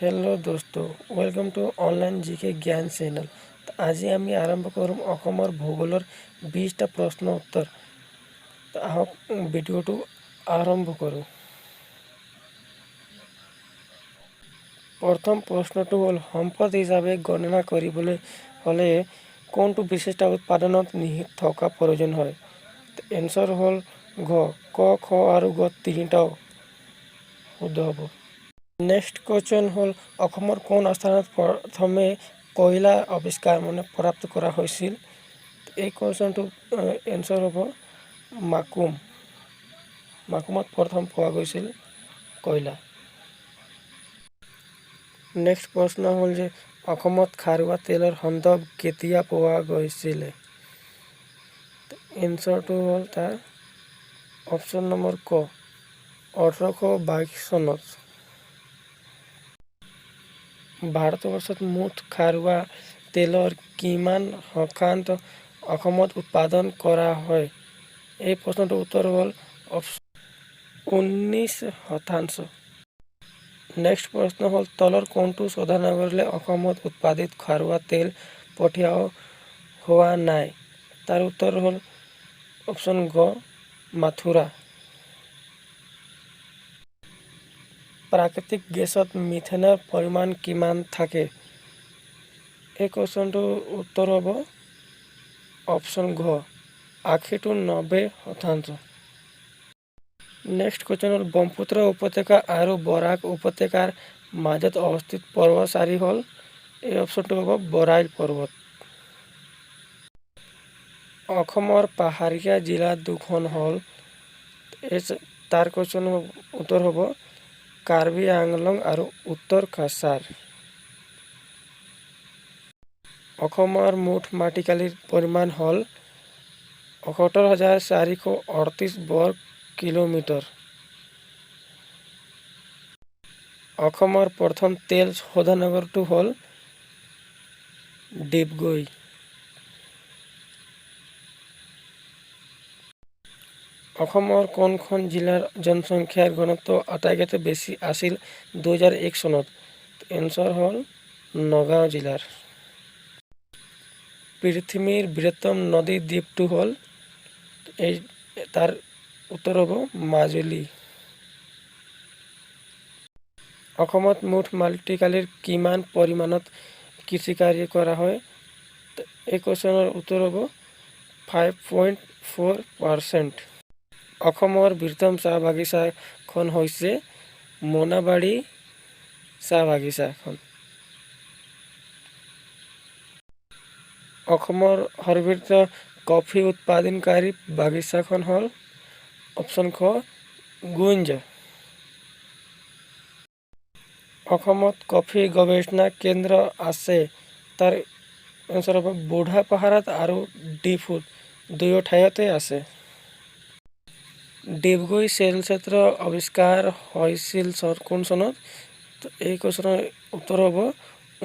Hello दोस्तों, welcome to online জিকে জ্ঞান চেনেল। আজি আমি আৰম্ভ কৰিম অসমৰ ভূগোলৰ 20টা প্ৰশ্ন উত্তৰ। আহক ভিডিঅ'টো আৰম্ভ কৰোঁ। প্ৰথম প্ৰশ্নটো হ'ল সম্পদ হিচাপে গণনা কৰিবলৈ হ'লে কোনটো বিশিষ্ট উৎপাদনত নিহিত থকা প্ৰয়োজন হয়? এনচাৰ হ'ল ঘ, ক, খ আৰু গ তিনিটাও শুদ্ধ হ'ব। নেক্সট কুৱেশ্যন হ'ল অসমৰ কোন স্থানত প্ৰথমে কয়লা আৱিষ্কাৰ প্ৰাপ্ত কৰা হৈছিল? এই কুৱেশ্যনটো এনচাৰ হ'ব মাকুম। মাকুমত প্ৰথম পোৱা গৈছিল কয়লা। নেক্সট প্ৰশ্ন হ'ল যে অসমত খাৰুৱা তেলৰ সন্ধান কেতিয়া পোৱা গৈছিলে? এনচাৰটো হ'ল তাৰ অপশ্যন নম্বৰ ক, 1822 চনত। ভাৰতবৰ্ষত মুঠ খাৰুৱা তেলৰ কিমান শতাংশ অসমত উৎপাদন কৰা হয়? এই প্ৰশ্নটোৰ উত্তৰ হ'ল 19%। নেক্সট প্ৰশ্ন হ'ল তলৰ কোনটো শোধনাগাৰলৈ অসমত উৎপাদিত খাৰুৱা তেল পঠিওৱা হোৱা নাই? তাৰ উত্তৰ হ'ল অপশ্যন গ, মাথুৰা। প্ৰাকৃতিক গেছত মিথেনৰ পৰিমাণ কিমান থাকে? এই কুৱেশ্যনটোৰ উত্তৰ হ'ব অপশ্যন ঘ, 80-90%। নেক্সট কুৱেশ্যন হ'ল ব্ৰহ্মপুত্ৰ উপত্যকা আৰু বৰাক উপত্যকাৰ মাজত অৱস্থিত পৰ্বতচাৰী হ'ল? এই অপশ্যনটো হ'ব বৰাইল পৰ্বত। অসমৰ পাহাৰীয়া জিলা দুখন হ'ল? তাৰ কুৱেশ্যনৰ উত্তৰ হ'ব কাৰ্বি আংলং আৰু উত্তৰ কাছাৰ। অসমৰ মুঠ মাটিকালিৰ পৰিমাণ হ'ল ৭৮,৪৩৮ বৰ্গ কিলোমিটাৰ। অসমৰ প্ৰথম তেল শোধনাগাৰটো হ'ল ডিগবৈ। অসমৰ কোনখন জিলাৰ জনসংখ্যাৰ ঘনত্ব আটাইতকৈ বেছি আছিল 2001 চনত? এনচাৰ হ'ল নগাঁও জিলাৰ। পৃথিৱীৰ বৃহত্তম নদী দ্বীপটো হ'ল? তাৰ উত্তৰ হ'ব মাজুলী। অসমত মুঠ মাটিকালিৰ কিমান পৰিমাণত কৃষিকাৰ্য কৰা হয়? এই কুৱেশ্যনৰ উত্তৰ হ'ব 5.4%। অসমৰ বৃহত্তম চাহ বাগিচাখন হৈছে মোনাবাৰী চাহ বাগিচাখন। অসমৰ সৰ্ববৃহৎ কফি উৎপাদনকাৰী বাগিচাখন হ'ল? অপশ্যন খ, গুঞ্জ। অসমত কফি গৱেষণা কেন্দ্ৰ আছে? তাৰ এনচাৰ হ'ব বুঢ়াপাহাৰত আৰু ডিফুত দুয়ো ঠাইতে আছে। ডিগবৈ তেলক্ষেত্ৰ আৱিষ্কাৰ হৈছিল কোন চনত? এই কুৱেশ্যনৰ উত্তৰ হ'ব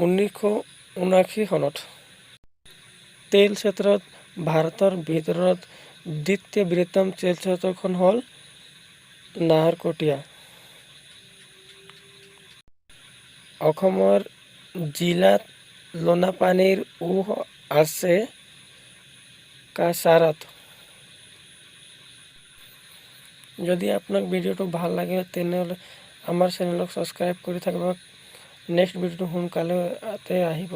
1979 চনত। তেল ক্ষেত্ৰত ভাৰতৰ ভিতৰত দ্বিতীয় বৃহত্তম তেলক্ষেত্ৰখন হ'ল নাহৰকটীয়া। অসমৰ জিলাত লোনাপানীৰ উৎস আছে কাছাৰত। যদি আপোনাক ভিডিঅ'টো ভাল লাগে তেনেহ'লে আমাৰ চেনেলক ছাবস্ক্ৰাইব কৰি থাকিব। নেক্সট ভিডিঅ'টো সোনকালে আহিব।